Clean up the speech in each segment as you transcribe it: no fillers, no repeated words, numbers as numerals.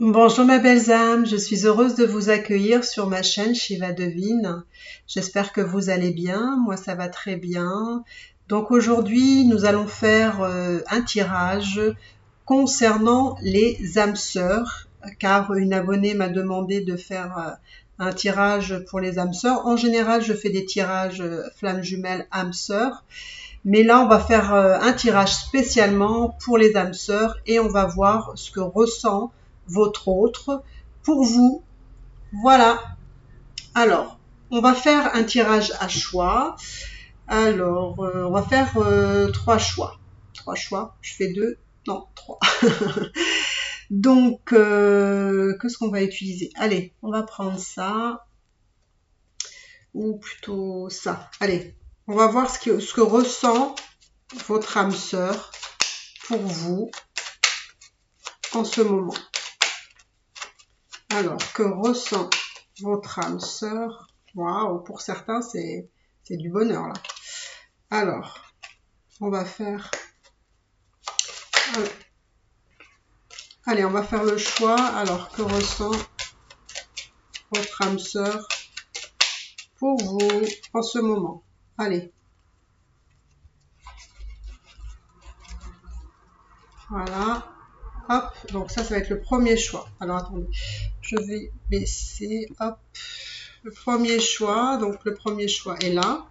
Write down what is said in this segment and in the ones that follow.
Bonjour mes belles âmes, je suis heureuse de vous accueillir sur ma chaîne Shiva Devine. J'espère que vous allez bien, moi ça va très bien. Donc aujourd'hui nous allons faire un tirage concernant les âmes sœurs, car une abonnée m'a demandé de faire un tirage pour les âmes sœurs. En général je fais des tirages flammes jumelles âmes sœurs, mais là on va faire un tirage spécialement pour les âmes sœurs et on va voir ce que ressent votre autre pour vous. Voilà. Alors, on va faire un tirage à choix. Alors, on va faire trois choix. Trois choix. Je fais deux. Non, trois. Donc, qu'est-ce qu'on va utiliser? Allez, on va prendre ça. Ou plutôt ça. Allez, on va voir ce que ressent votre âme sœur pour vous en ce moment. Alors, que ressent votre âme sœur? Waouh, pour certains, c'est du bonheur, là. Alors, on va faire... Allez, on va faire le choix. Alors, que ressent votre âme sœur pour vous en ce moment? Allez. Voilà. Hop, donc ça va être le premier choix. Alors, attendez, je vais baisser. Hop. Le premier choix, donc le premier choix est là.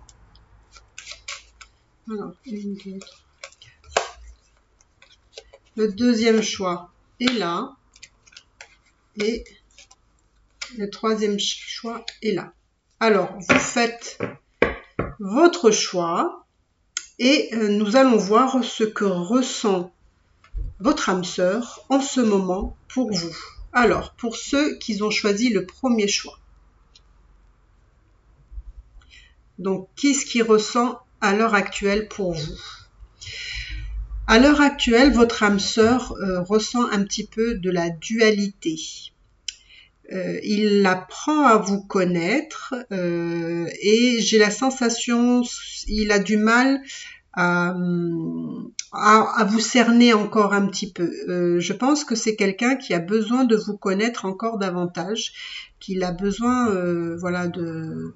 Alors, une, deux, trois, quatre. Le deuxième choix est là. Et le troisième choix est là. Alors, vous faites votre choix et nous allons voir ce que ressent votre âme sœur en ce moment pour vous. Alors, pour ceux qui ont choisi le premier choix. Donc, qu'est-ce qui ressent à l'heure actuelle pour vous? À l'heure actuelle, votre âme sœur ressent un petit peu de la dualité. Il apprend à vous connaître et j'ai la sensation il a du mal à vous cerner encore un petit peu. Je pense que c'est quelqu'un qui a besoin de vous connaître encore davantage, qu'il a besoin voilà, de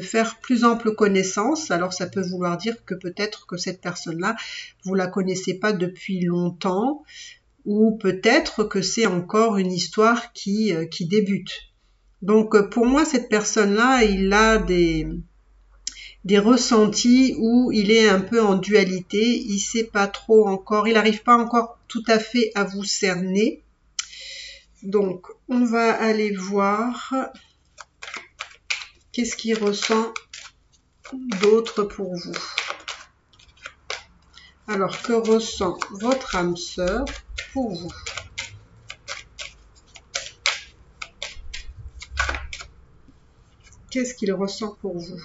faire plus ample connaissance. Alors ça peut vouloir dire que peut-être que cette personne-là, vous la connaissez pas depuis longtemps, ou peut-être que c'est encore une histoire qui débute. Donc pour moi, cette personne-là, il a des ressentis où il est un peu en dualité, il sait pas trop encore, il n'arrive pas encore tout à fait à vous cerner. Donc on va aller voir qu'est-ce qu'il ressent d'autre pour vous. Alors, que ressent votre âme sœur pour vous? Qu'est-ce qu'il ressent pour vous?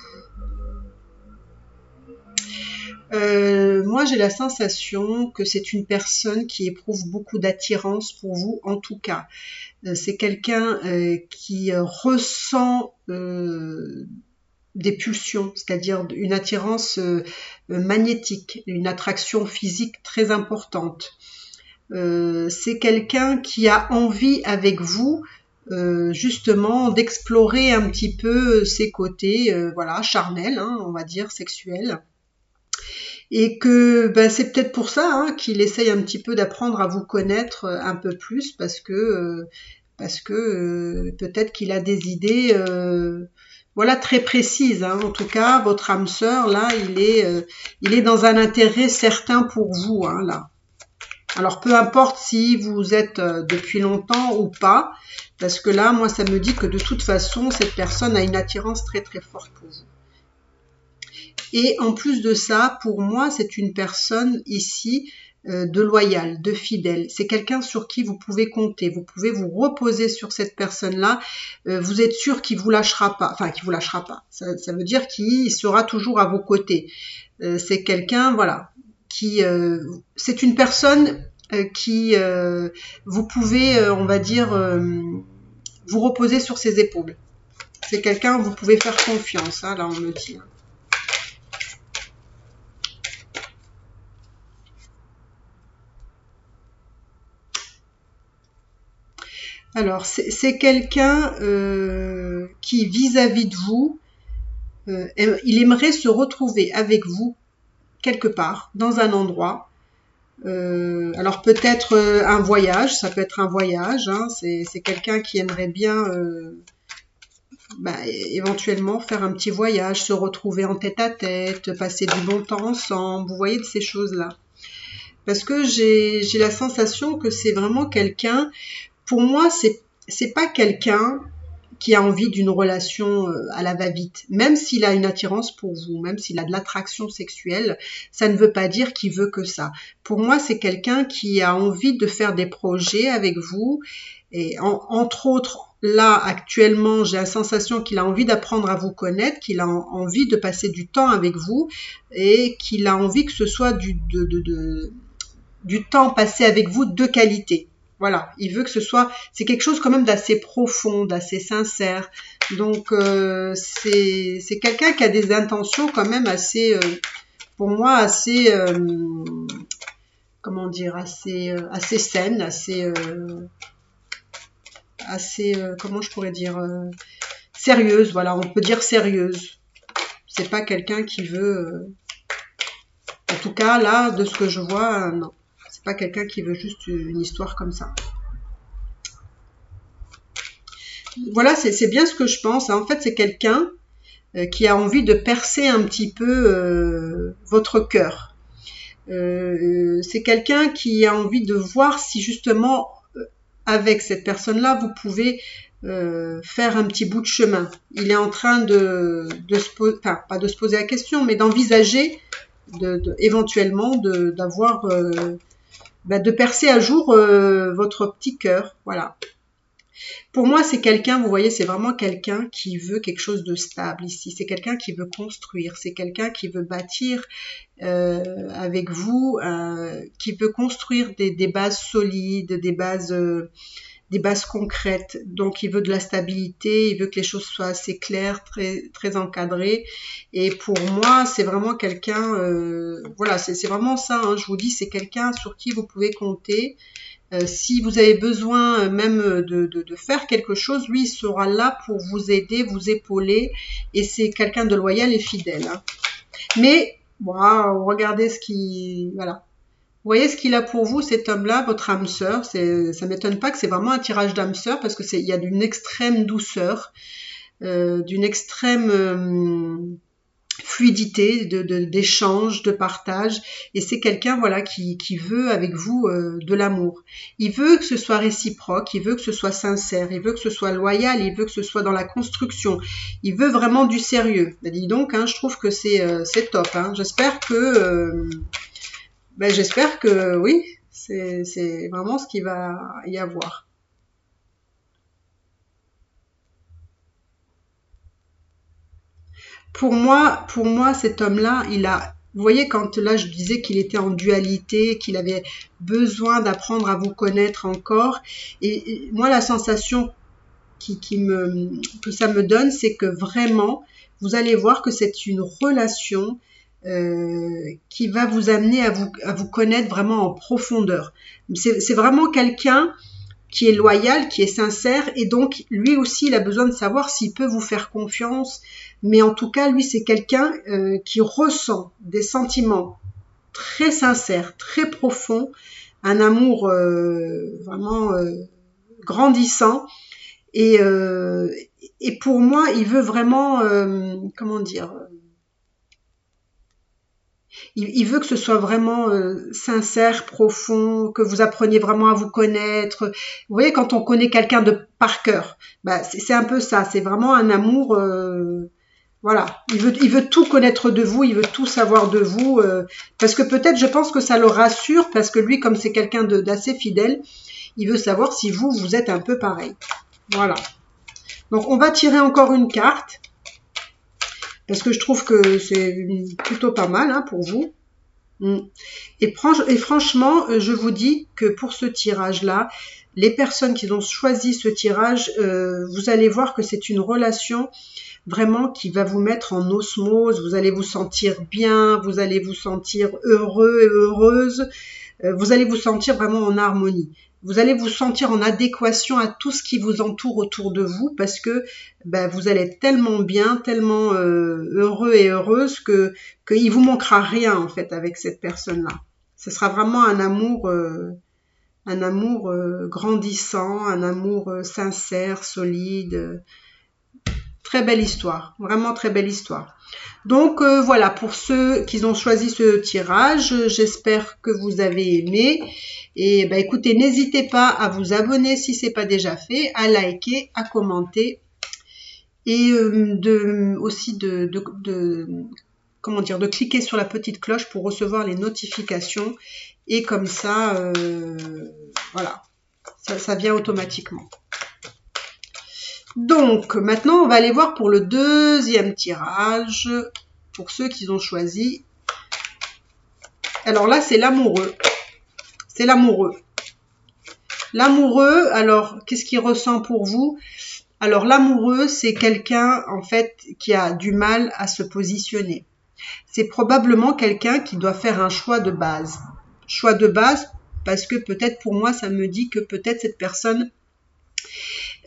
Moi, j'ai la sensation que c'est une personne qui éprouve beaucoup d'attirance pour vous, en tout cas. C'est quelqu'un qui ressent des pulsions, c'est-à-dire une attirance magnétique, une attraction physique très importante. C'est quelqu'un qui a envie avec vous justement d'explorer un petit peu ses côtés voilà, charnels, hein, on va dire sexuels. Et que ben, c'est peut-être pour ça hein, qu'il essaye un petit peu d'apprendre à vous connaître un peu plus parce que peut-être qu'il a des idées voilà, très précises. Hein. En tout cas, votre âme sœur, là, il est dans un intérêt certain pour vous, hein, là. Alors, peu importe si vous êtes depuis longtemps ou pas, parce que là, moi, ça me dit que de toute façon, cette personne a une attirance très, très forte pour vous. Et en plus de ça, pour moi, c'est une personne ici de loyale, de fidèle. C'est quelqu'un sur qui vous pouvez compter. Vous pouvez vous reposer sur cette personne-là. Vous êtes sûr qu'il vous lâchera pas. Enfin, qu'il vous lâchera pas. Ça veut dire qu'il sera toujours à vos côtés. C'est quelqu'un, voilà, qui... c'est une personne qui... vous pouvez, on va dire, vous reposer sur ses épaules. C'est quelqu'un vous pouvez faire confiance. Hein, là, on me dit. Alors, c'est quelqu'un qui, vis-à-vis de vous, il aimerait se retrouver avec vous quelque part, dans un endroit. Alors peut-être un voyage, ça peut être un voyage, hein, c'est quelqu'un qui aimerait bien éventuellement faire un petit voyage, se retrouver en tête-à-tête, passer du bon temps ensemble, vous voyez, de ces choses-là. Parce que j'ai la sensation que c'est vraiment quelqu'un, pour moi, c'est pas quelqu'un qui a envie d'une relation à la va-vite. Même s'il a une attirance pour vous, même s'il a de l'attraction sexuelle, ça ne veut pas dire qu'il veut que ça. Pour moi, c'est quelqu'un qui a envie de faire des projets avec vous. Et entre autres, là, actuellement, j'ai la sensation qu'il a envie d'apprendre à vous connaître, qu'il a envie de passer du temps avec vous et qu'il a envie que ce soit du temps passé avec vous de qualité. Voilà, il veut que ce soit, c'est quelque chose quand même d'assez profond, d'assez sincère. Donc c'est quelqu'un qui a des intentions quand même assez, pour moi assez, comment dire, assez saines, assez, comment je pourrais dire, sérieuse. Voilà, on peut dire sérieuse. C'est pas quelqu'un qui veut, en tout cas là, de ce que je vois, non. C'est pas quelqu'un qui veut juste une histoire comme ça. Voilà, c'est bien ce que je pense. En fait, c'est quelqu'un qui a envie de percer un petit peu votre cœur. C'est quelqu'un qui a envie de voir si justement, avec cette personne-là, vous pouvez faire un petit bout de chemin. Il est en train de se poser, enfin, pas de se poser la question, mais d'envisager éventuellement d'avoir de percer à jour votre petit cœur, voilà. Pour moi, c'est quelqu'un, vous voyez, c'est vraiment quelqu'un qui veut quelque chose de stable ici. C'est quelqu'un qui veut construire, c'est quelqu'un qui veut bâtir avec vous, qui veut construire des bases solides, des bases concrètes. Donc, il veut de la stabilité, il veut que les choses soient assez claires, très, très encadrées. Et pour moi, c'est vraiment quelqu'un, voilà, c'est vraiment ça, hein, je vous dis, c'est quelqu'un sur qui vous pouvez compter. Si vous avez besoin même de faire quelque chose, lui, il sera là pour vous aider, vous épauler. Et c'est quelqu'un de loyal et fidèle. Hein. Mais, waouh, regardez ce qui... Voilà. Vous voyez ce qu'il a pour vous, cet homme-là, votre âme sœur. Ça m'étonne pas que c'est vraiment un tirage d'âme sœur parce que il y a d'une extrême douceur, d'une extrême fluidité, d'échange, de partage. Et c'est quelqu'un, voilà, qui veut avec vous de l'amour. Il veut que ce soit réciproque, il veut que ce soit sincère, il veut que ce soit loyal, il veut que ce soit dans la construction. Il veut vraiment du sérieux. Ben, dis donc, hein, je trouve que c'est top. Hein. J'espère que oui, c'est vraiment ce qu'il va y avoir. Pour moi, cet homme-là, vous voyez, quand là je disais qu'il était en dualité, qu'il avait besoin d'apprendre à vous connaître encore, et moi la sensation que ça me donne, c'est que vraiment, vous allez voir que c'est une relation qui va vous amener à vous connaître vraiment en profondeur. C'est vraiment quelqu'un qui est loyal, qui est sincère, et donc lui aussi il a besoin de savoir s'il peut vous faire confiance, mais en tout cas lui c'est quelqu'un qui ressent des sentiments très sincères, très profonds, un amour vraiment grandissant, et, pour moi il veut vraiment, comment dire, il veut que ce soit vraiment sincère, profond, que vous appreniez vraiment à vous connaître. Vous voyez, quand on connaît quelqu'un de par cœur, c'est un peu ça. C'est vraiment un amour. Voilà, il veut tout connaître de vous, il veut tout savoir de vous, parce que peut-être, je pense que ça le rassure, parce que lui, comme c'est quelqu'un d'assez fidèle, il veut savoir si vous êtes un peu pareil. Voilà. Donc, on va tirer encore une carte. Parce que je trouve que c'est plutôt pas mal hein, pour vous. Et franchement, je vous dis que pour ce tirage-là, les personnes qui ont choisi ce tirage, vous allez voir que c'est une relation vraiment qui va vous mettre en osmose, vous allez vous sentir bien, vous allez vous sentir heureux et heureuse, vous allez vous sentir vraiment en harmonie. vous allez vous sentir en adéquation à tout ce qui vous entoure autour de vous parce que vous allez être tellement bien, tellement heureux et heureuse qu'il vous manquera rien en fait avec cette personne-là. Ce sera vraiment un amour grandissant, un amour sincère, solide. Très belle histoire, vraiment très belle histoire. Donc voilà, pour ceux qui ont choisi ce tirage, j'espère que vous avez aimé. Et écoutez, n'hésitez pas à vous abonner si ce n'est pas déjà fait, à liker, à commenter et aussi de cliquer sur la petite cloche pour recevoir les notifications. Et comme ça, voilà, ça vient automatiquement. Donc, maintenant, on va aller voir pour le deuxième tirage, pour ceux qui ont choisi. Alors là, c'est l'amoureux. C'est l'amoureux. L'amoureux, alors, qu'est-ce qu'il ressent pour vous? Alors, l'amoureux, c'est quelqu'un, en fait, qui a du mal à se positionner. C'est probablement quelqu'un qui doit faire un choix de base. Choix de base, parce que peut-être pour moi, ça me dit que peut-être cette personne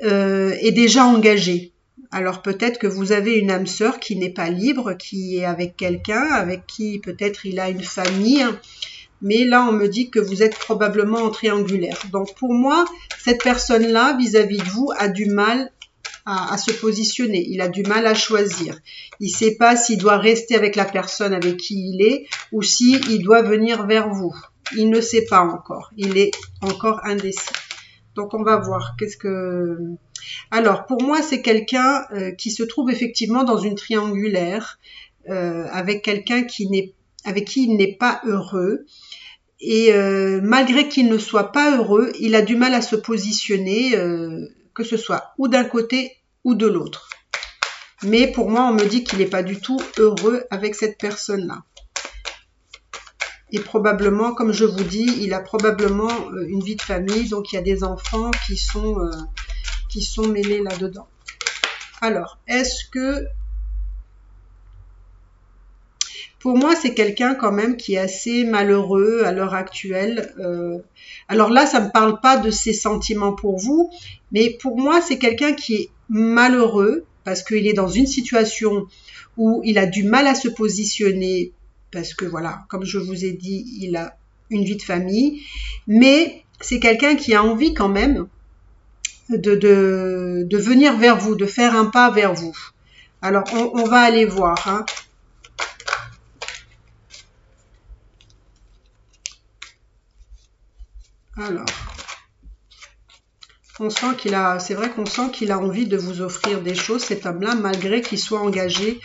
est déjà engagée. Alors peut-être que vous avez une âme sœur qui n'est pas libre, qui est avec quelqu'un, avec qui peut-être il a une famille, mais là on me dit que vous êtes probablement en triangulaire. Donc pour moi, cette personne-là, vis-à-vis de vous, a du mal à se positionner, il a du mal à choisir. Il ne sait pas s'il doit rester avec la personne avec qui il est ou s'il doit venir vers vous. Il ne sait pas encore, il est encore indécis. Donc on va voir qu'est-ce que... Alors pour moi c'est quelqu'un qui se trouve effectivement dans une triangulaire avec quelqu'un avec qui il n'est pas heureux et malgré qu'il ne soit pas heureux, il a du mal à se positionner que ce soit ou d'un côté ou de l'autre. Mais pour moi on me dit qu'il n'est pas du tout heureux avec cette personne-là. Et probablement, comme je vous dis, il a probablement une vie de famille, donc il y a des enfants qui sont mêlés là-dedans. Alors, est-ce que... Pour moi, c'est quelqu'un quand même qui est assez malheureux à l'heure actuelle. Alors là, ça ne me parle pas de ses sentiments pour vous, mais pour moi, c'est quelqu'un qui est malheureux parce qu'il est dans une situation où il a du mal à se positionner parce que voilà, comme je vous ai dit, il a une vie de famille, mais c'est quelqu'un qui a envie quand même de venir vers vous, de faire un pas vers vous. Alors, on va aller voir. Hein. Alors, on sent qu'il a, c'est vrai qu'on sent qu'il a envie de vous offrir des choses, cet homme-là, malgré qu'il soit engagé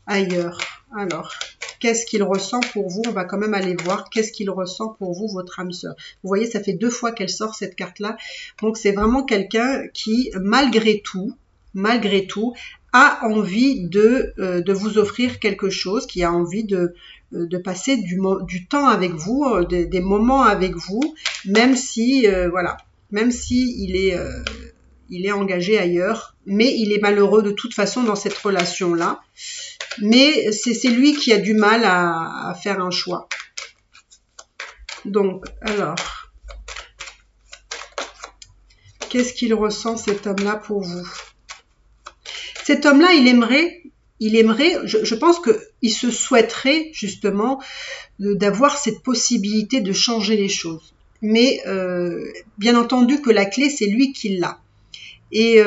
ailleurs. Alors, qu'est-ce qu'il ressent pour vous? On va quand même aller voir qu'est-ce qu'il ressent pour vous, votre âme sœur. Vous voyez, ça fait 2 fois qu'elle sort cette carte-là. Donc, c'est vraiment quelqu'un qui, malgré tout, a envie de vous offrir quelque chose, qui a envie de passer du temps avec vous, des moments avec vous, même si, voilà, même si il est engagé ailleurs, mais il est malheureux de toute façon dans cette relation-là. Mais c'est lui qui a du mal à faire un choix. Donc, alors, qu'est-ce qu'il ressent cet homme-là pour vous? Cet homme-là, il aimerait, je pense qu'il se souhaiterait justement d'avoir cette possibilité de changer les choses. Mais bien entendu que la clé, c'est lui qui l'a. Et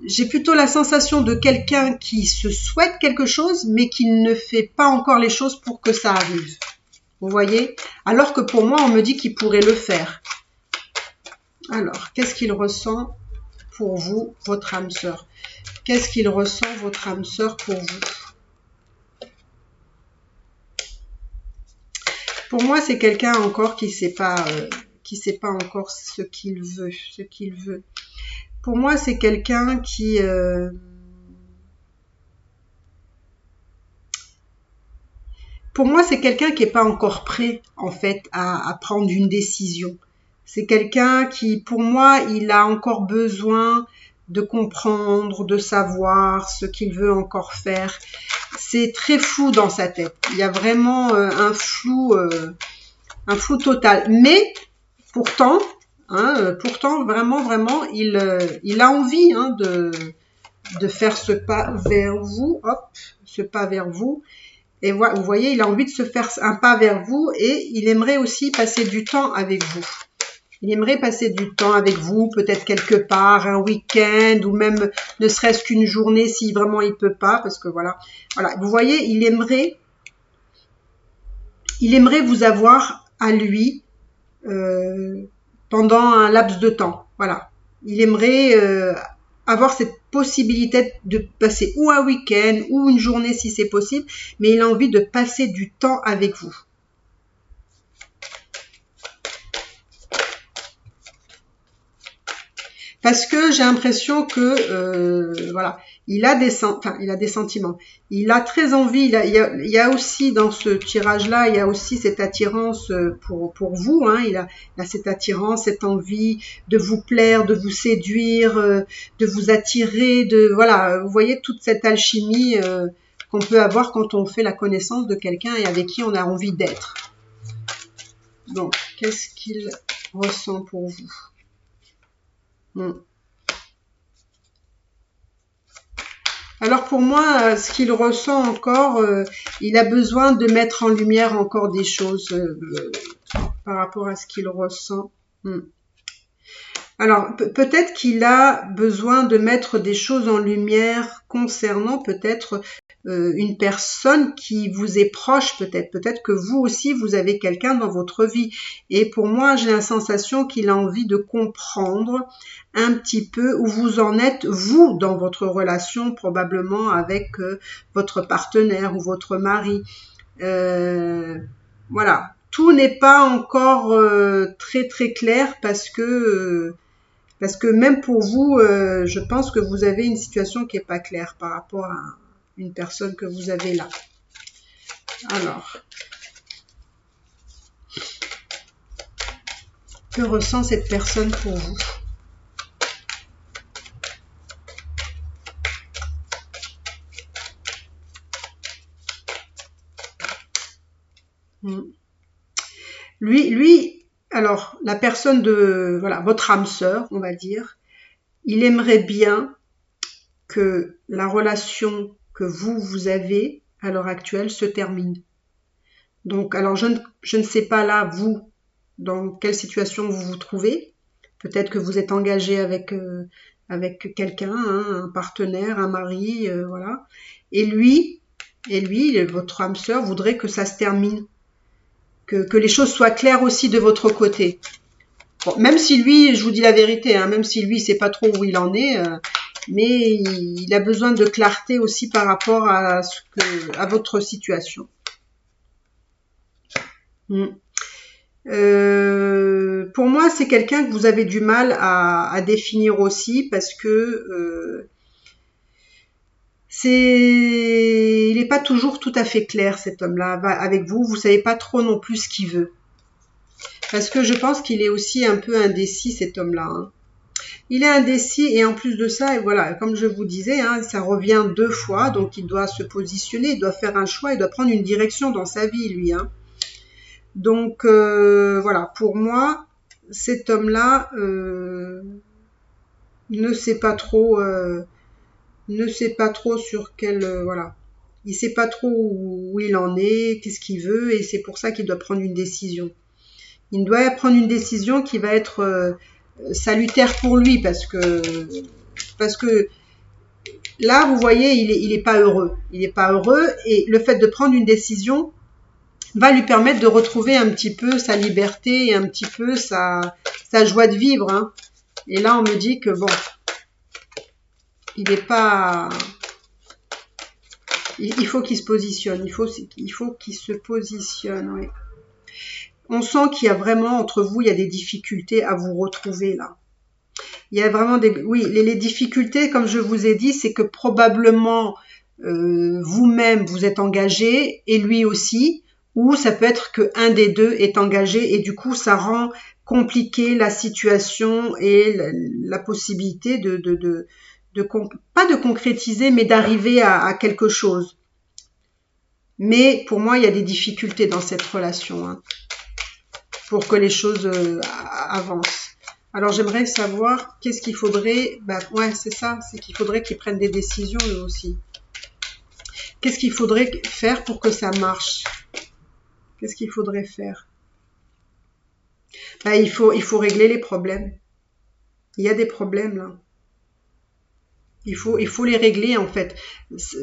j'ai plutôt la sensation de quelqu'un qui se souhaite quelque chose, mais qui ne fait pas encore les choses pour que ça arrive. Vous voyez? Alors que pour moi, on me dit qu'il pourrait le faire. Alors, qu'est-ce qu'il ressent pour vous, votre âme sœur? Qu'est-ce qu'il ressent, votre âme sœur, pour vous? Pour moi, c'est quelqu'un encore qui sait pas encore ce qu'il veut. Pour moi, c'est quelqu'un qui... Pour moi, c'est quelqu'un qui n'est pas encore prêt, en fait, à prendre une décision. C'est quelqu'un qui, pour moi, il a encore besoin de comprendre, de savoir ce qu'il veut encore faire. C'est très flou dans sa tête. Il y a vraiment un flou total. Mais, pourtant, hein. Pourtant, vraiment, vraiment, il a envie, hein, de faire ce pas vers vous, hop, ce pas vers vous. Et vous voyez, il a envie de se faire un pas vers vous et il aimerait aussi passer du temps avec vous. Il aimerait passer du temps avec vous, peut-être quelque part, un week-end ou même ne serait-ce qu'une journée si vraiment il peut pas, parce que voilà. Vous voyez, il aimerait vous avoir à lui pendant un laps de temps. Voilà. Il aimerait avoir cette possibilité de passer ou un week-end ou une journée si c'est possible, mais il a envie de passer du temps avec vous. Parce que j'ai l'impression que voilà, il a des sentiments. Il a très envie. Il y a aussi dans ce tirage-là, il y a aussi cette attirance pour vous. Hein, il a cette attirance, cette envie de vous plaire, de vous séduire, de vous attirer. Voilà, vous voyez toute cette alchimie qu'on peut avoir quand on fait la connaissance de quelqu'un et avec qui on a envie d'être. Donc, qu'est-ce qu'il ressent pour vous? Alors pour moi, ce qu'il ressent encore, il a besoin de mettre en lumière encore des choses par rapport à ce qu'il ressent. Alors peut-être qu'il a besoin de mettre des choses en lumière concernant peut-être une personne qui vous est proche, peut-être que vous aussi vous avez quelqu'un dans votre vie. Et pour moi, j'ai la sensation qu'il a envie de comprendre un petit peu où vous en êtes, vous, dans votre relation, probablement avec votre partenaire ou votre mari. Voilà, tout n'est pas encore très très clair parce que même pour vous, je pense que vous avez une situation qui n'est pas claire par rapport à une personne que vous avez là. Alors, que ressent cette personne pour vous? Lui, alors, la personne de, voilà, votre âme sœur, on va dire, il aimerait bien que la relation que vous avez à l'heure actuelle se termine. Donc, alors je ne sais pas là, vous, dans quelle situation vous vous trouvez. Peut-être que vous êtes engagé avec quelqu'un, hein, un partenaire, un mari, voilà. Et lui, votre âme sœur, voudrait que ça se termine. Que les choses soient claires aussi de votre côté. Bon, même si lui, je vous dis la vérité, hein, même si lui, sait pas trop où il en est, mais il a besoin de clarté aussi par rapport à votre situation. Pour moi, c'est quelqu'un que vous avez du mal à définir aussi parce que il n'est pas toujours tout à fait clair, cet homme-là avec vous. Vous savez pas trop non plus ce qu'il veut. Parce que je pense qu'il est aussi un peu indécis, cet homme-là. Hein. Il est indécis et en plus de ça, et voilà, comme je vous disais, hein, ça revient 2 fois, donc il doit se positionner, il doit faire un choix, il doit prendre une direction dans sa vie, lui. Hein. Donc voilà, pour moi, cet homme-là ne sait pas trop sur quel voilà. Il sait pas trop où il en est, qu'est-ce qu'il veut, et c'est pour ça qu'il doit prendre une décision. Il doit prendre une décision qui va être salutaire pour lui parce que là, vous voyez, il est pas heureux. Il est pas heureux et le fait de prendre une décision va lui permettre de retrouver un petit peu sa liberté et un petit peu sa joie de vivre. Hein. Et là, on me dit que bon, il n'est pas... Il faut qu'il se positionne. Il faut qu'il se positionne, oui. On sent qu'il y a vraiment, entre vous, il y a des difficultés à vous retrouver là. Il y a vraiment les difficultés, comme je vous ai dit, c'est que probablement vous-même vous êtes engagé et lui aussi, ou ça peut être qu'un des deux est engagé et du coup ça rend compliqué la situation et la possibilité pas de concrétiser, mais d'arriver à quelque chose. Mais pour moi, il y a des difficultés dans cette relation, hein, pour que les choses avancent. Alors j'aimerais savoir qu'est-ce qu'il faudrait, ouais c'est ça, c'est qu'il faudrait qu'ils prennent des décisions eux aussi. Qu'est-ce qu'il faudrait faire pour que ça marche? Qu'est-ce qu'il faudrait faire? Il faut régler les problèmes. Il y a des problèmes là. Il faut les régler en fait.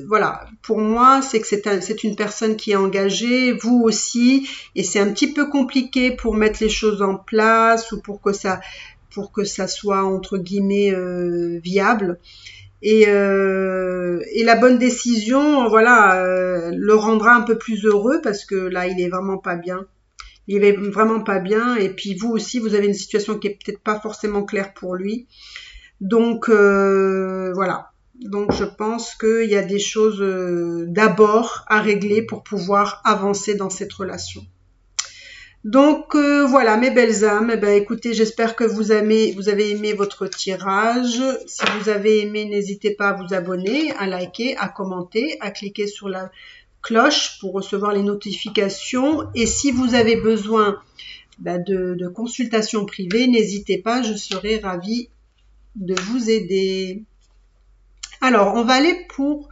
Voilà, pour moi, c'est que c'est une personne qui est engagée, vous aussi, et c'est un petit peu compliqué pour mettre les choses en place ou pour que ça soit entre guillemets viable. Et la bonne décision, voilà, le rendra un peu plus heureux parce que là, il est vraiment pas bien. Il est vraiment pas bien. Et puis vous aussi, vous avez une situation qui est peut-être pas forcément claire pour lui. Donc voilà. Donc je pense qu'il y a des choses d'abord à régler pour pouvoir avancer dans cette relation. Donc voilà mes belles âmes, écoutez, j'espère que vous avez aimé votre tirage. Si vous avez aimé, n'hésitez pas à vous abonner, à liker, à commenter, à cliquer sur la cloche pour recevoir les notifications. Et si vous avez besoin de consultation privée, n'hésitez pas, je serai ravie de vous aider. Alors, on va aller pour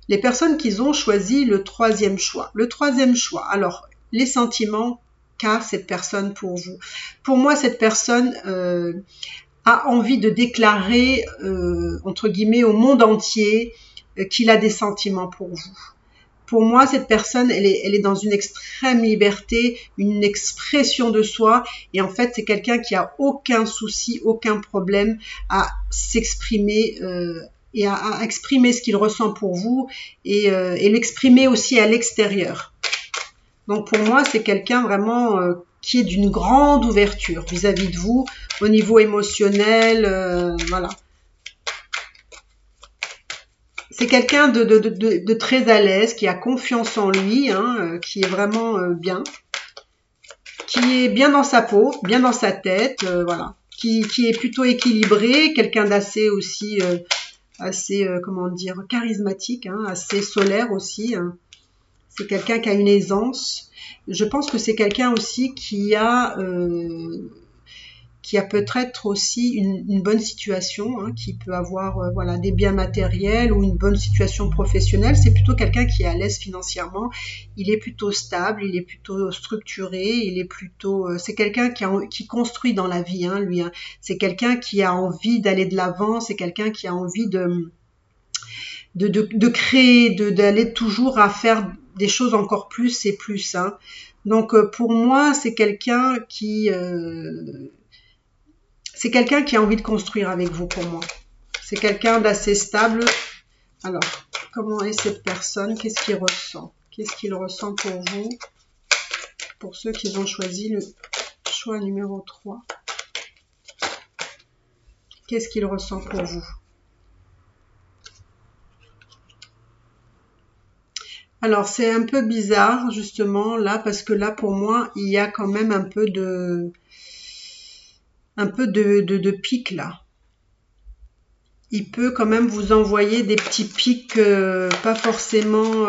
les personnes qui ont choisi le troisième choix. Le troisième choix, alors, les sentiments qu'a cette personne pour vous. Pour moi, cette personne a envie de déclarer, entre guillemets, au monde entier qu'il a des sentiments pour vous. Pour moi, cette personne, elle est dans une extrême liberté, une expression de soi. Et en fait, c'est quelqu'un qui a aucun souci, aucun problème à s'exprimer et à exprimer ce qu'il ressent pour vous et l'exprimer aussi à l'extérieur. Donc pour moi, c'est quelqu'un vraiment qui est d'une grande ouverture vis-à-vis de vous, au niveau émotionnel, voilà. C'est quelqu'un de très à l'aise, qui a confiance en lui, hein, qui est vraiment bien, qui est bien dans sa peau, bien dans sa tête, voilà, qui est plutôt équilibré, quelqu'un d'assez aussi, comment dire, charismatique, hein, assez solaire aussi. Hein. C'est quelqu'un qui a une aisance. Je pense que c'est quelqu'un aussi qui a peut-être aussi une bonne situation, hein, qui peut avoir voilà, des biens matériels ou une bonne situation professionnelle. C'est plutôt quelqu'un qui est à l'aise financièrement, il est plutôt stable, il est plutôt structuré, il est plutôt, c'est quelqu'un qui construit dans la vie, hein, lui. Hein. C'est quelqu'un qui a envie d'aller de l'avant, c'est quelqu'un qui a envie de créer, d'aller toujours à faire des choses encore plus et plus. Hein. Donc pour moi, c'est quelqu'un qui a envie de construire avec vous pour moi. C'est quelqu'un d'assez stable. Alors, comment est cette personne? Qu'est-ce qu'il ressent? Qu'est-ce qu'il ressent pour vous? Pour ceux qui ont choisi le choix numéro 3. Qu'est-ce qu'il ressent pour vous? Alors, c'est un peu bizarre, justement, là, parce que là, pour moi, il y a quand même un peu de pic, là. Il peut quand même vous envoyer des petits pics pas forcément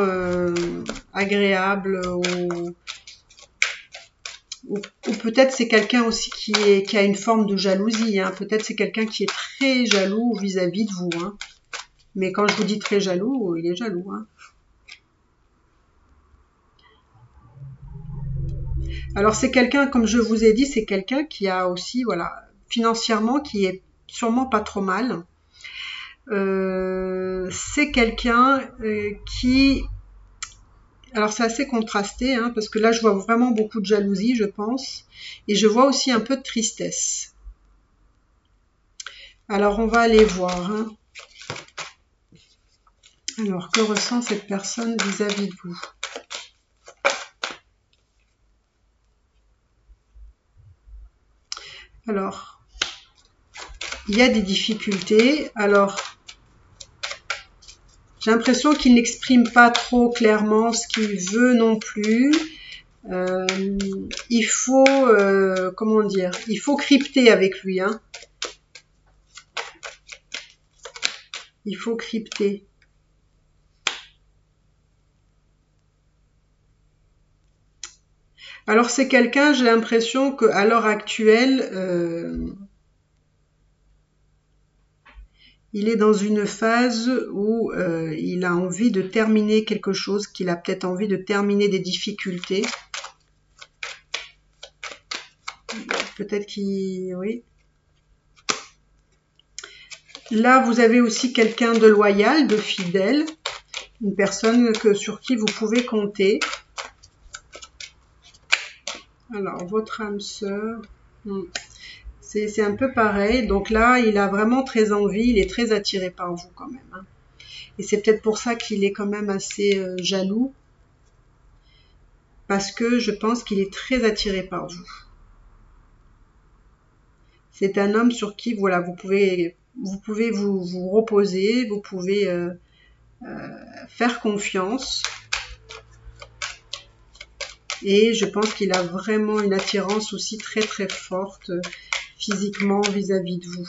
agréables ou peut-être c'est quelqu'un aussi qui a une forme de jalousie. Hein. Peut-être c'est quelqu'un qui est très jaloux vis-à-vis de vous. Hein. Mais quand je vous dis très jaloux, il est jaloux. Hein. Alors c'est quelqu'un, comme je vous ai dit, c'est quelqu'un qui a aussi, voilà, financièrement, qui est sûrement pas trop mal. C'est quelqu'un qui... Alors c'est assez contrasté, hein, parce que là je vois vraiment beaucoup de jalousie, je pense, et je vois aussi un peu de tristesse. Alors on va aller voir. Hein. Alors que ressent cette personne vis-à-vis de vous? Alors, il y a des difficultés. Alors, j'ai l'impression qu'il n'exprime pas trop clairement ce qu'il veut non plus. Il faut, comment dire, il faut crypter avec lui. Hein. Il faut crypter. Alors c'est quelqu'un, j'ai l'impression qu'à l'heure actuelle, il est dans une phase où il a envie de terminer quelque chose, qu'il a peut-être envie de terminer des difficultés. Peut-être qu'il... Oui. Là, vous avez aussi quelqu'un de loyal, de fidèle, une personne sur qui vous pouvez compter. Alors, votre âme sœur, c'est un peu pareil. Donc là, il a vraiment très envie, il est très attiré par vous quand même. Hein. Et c'est peut-être pour ça qu'il est quand même assez jaloux. Parce que je pense qu'il est très attiré par vous. C'est un homme sur qui, voilà, vous pouvez vous reposer, vous pouvez faire confiance. Et je pense qu'il a vraiment une attirance aussi très très forte physiquement vis-à-vis de vous.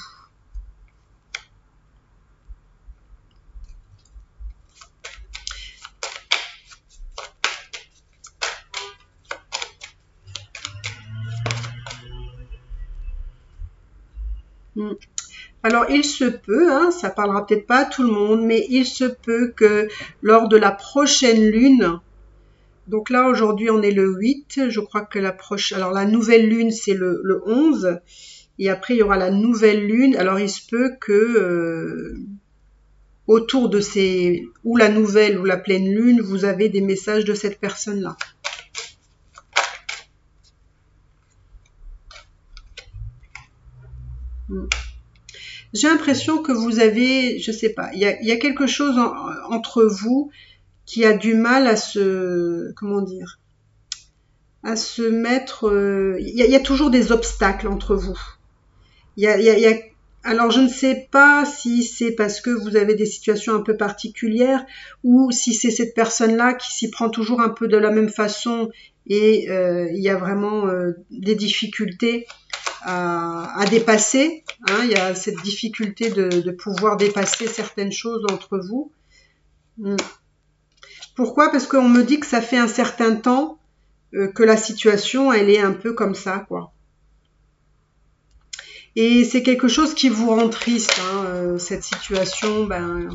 Alors, il se peut, hein, ça parlera peut-être pas à tout le monde, mais il se peut que lors de la prochaine lune, donc là, aujourd'hui, on est le 8, je crois que alors la nouvelle lune, c'est le 11, et après, il y aura la nouvelle lune, alors il se peut que autour de ou la nouvelle ou la pleine lune, vous avez des messages de cette personne-là. J'ai l'impression que vous avez, je sais pas, il y a quelque chose entre vous qui a du mal à se, comment dire, à se mettre, il y a toujours des obstacles entre vous. Alors je ne sais pas si c'est parce que vous avez des situations un peu particulières ou si c'est cette personne-là qui s'y prend toujours un peu de la même façon et il y a vraiment des difficultés à dépasser. Hein, il y a cette difficulté de pouvoir dépasser certaines choses entre vous. Pourquoi? Parce qu'on me dit que ça fait un certain temps que la situation, elle est un peu comme ça, quoi. Et c'est quelque chose qui vous rend triste, hein, cette situation. Ben,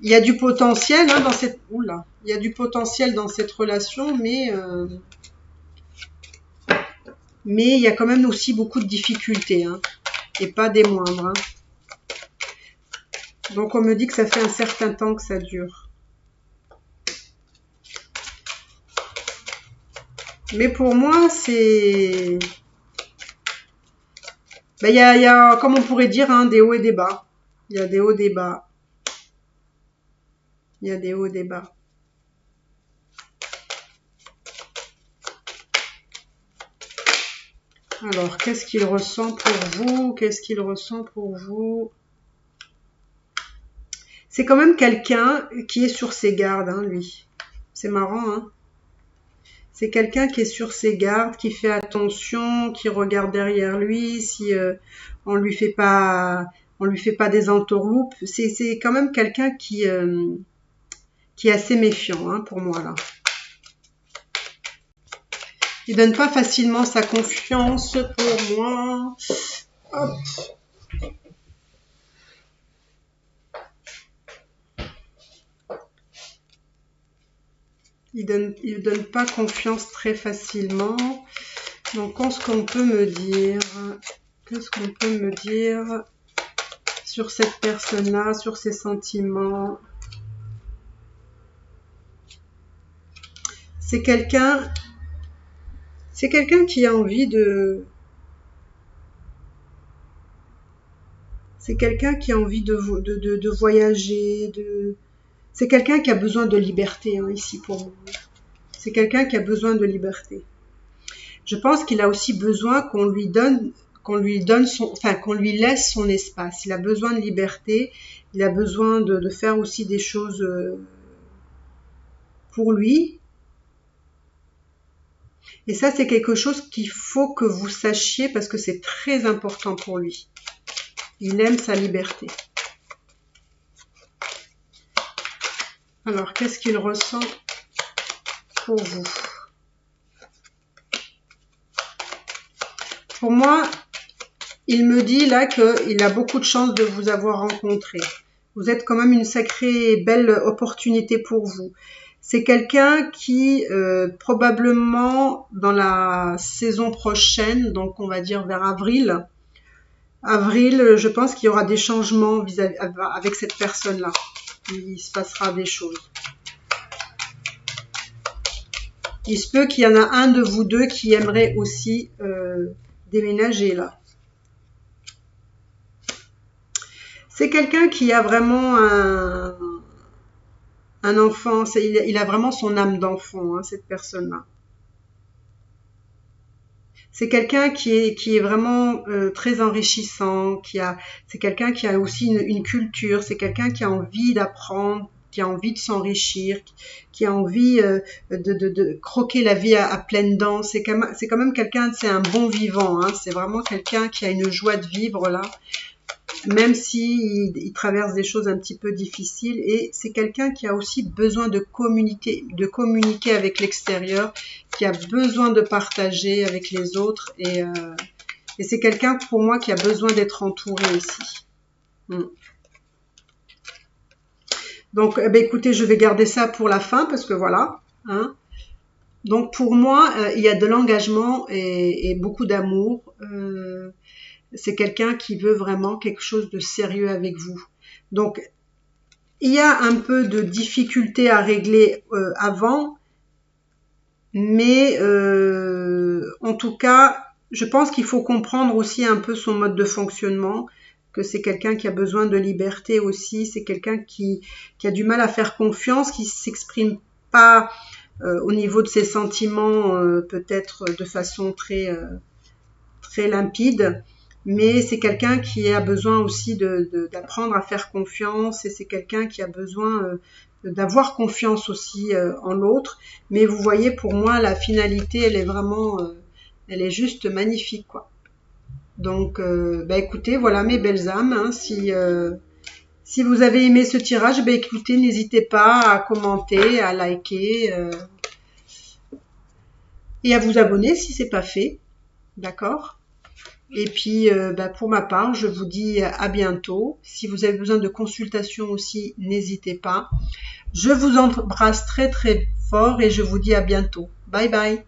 il y a du potentiel hein, dans cette. Oula, il y a du potentiel dans cette relation, mais il y a quand même aussi beaucoup de difficultés, hein, et pas des moindres. Hein. Donc on me dit que ça fait un certain temps que ça dure. Mais pour moi, c'est... Ben, il y a, comme on pourrait dire, hein, des hauts et des bas. Il y a des hauts et des bas. Il y a des hauts et des bas. Alors, qu'est-ce qu'il ressent pour vous? Qu'est-ce qu'il ressent pour vous? C'est quand même quelqu'un qui est sur ses gardes, hein, lui. C'est marrant, hein? C'est quelqu'un qui est sur ses gardes, qui fait attention, qui regarde derrière lui, si on lui fait pas des entourloupes. C'est quand même quelqu'un qui est assez méfiant, hein, pour moi là. Il donne pas facilement sa confiance pour moi. Hop. Il donne pas confiance très facilement. Donc, qu'est-ce qu'on peut me dire? Qu'est-ce qu'on peut me dire sur cette personne-là, sur ses sentiments? C'est quelqu'un qui a envie de... C'est quelqu'un qui a envie de voyager, c'est quelqu'un qui a besoin de liberté, hein, ici pour moi. C'est quelqu'un qui a besoin de liberté. Je pense qu'il a aussi besoin qu'on lui laisse son espace. Il a besoin de liberté. Il a besoin de faire aussi des choses pour lui. Et ça, c'est quelque chose qu'il faut que vous sachiez parce que c'est très important pour lui. Il aime sa liberté. Alors, qu'est-ce qu'il ressent pour vous? Pour moi, il me dit là qu'il a beaucoup de chance de vous avoir rencontré. Vous êtes quand même une sacrée belle opportunité pour vous. C'est quelqu'un qui, probablement, dans la saison prochaine, donc on va dire vers avril, je pense qu'il y aura des changements avec cette personne-là. Il se passera des choses. Il se peut qu'il y en a un de vous deux qui aimerait aussi déménager là. C'est quelqu'un qui a vraiment un enfant, il a vraiment son âme d'enfant, hein, cette personne-là. C'est quelqu'un qui est vraiment très enrichissant, c'est quelqu'un qui a aussi une culture, c'est quelqu'un qui a envie d'apprendre, qui a envie de s'enrichir, qui a envie de croquer la vie à pleines dents. C'est quand même quelqu'un, c'est un bon vivant, hein, c'est vraiment quelqu'un qui a une joie de vivre là. Même si il traverse des choses un petit peu difficiles, et c'est quelqu'un qui a aussi besoin de communiquer avec l'extérieur, qui a besoin de partager avec les autres, et c'est quelqu'un pour moi qui a besoin d'être entouré aussi. Donc, écoutez, je vais garder ça pour la fin parce que voilà. Hein. Donc, pour moi, il y a de l'engagement et beaucoup d'amour. C'est quelqu'un qui veut vraiment quelque chose de sérieux avec vous. Donc, il y a un peu de difficulté à régler avant, mais en tout cas, je pense qu'il faut comprendre aussi un peu son mode de fonctionnement, que c'est quelqu'un qui a besoin de liberté aussi, c'est quelqu'un qui a du mal à faire confiance, qui s'exprime pas au niveau de ses sentiments peut-être de façon très limpide. Mais c'est quelqu'un qui a besoin aussi d'apprendre à faire confiance, et c'est quelqu'un qui a besoin d'avoir confiance aussi en l'autre. Mais vous voyez, pour moi, la finalité, elle est vraiment, elle est juste magnifique, quoi. Donc, écoutez, voilà mes belles âmes. Hein, si vous avez aimé ce tirage, écoutez, n'hésitez pas à commenter, à liker et à vous abonner si c'est pas fait. D'accord ? Et puis, pour ma part, je vous dis à bientôt. Si vous avez besoin de consultation aussi, n'hésitez pas. Je vous embrasse très très fort et je vous dis à bientôt. Bye bye.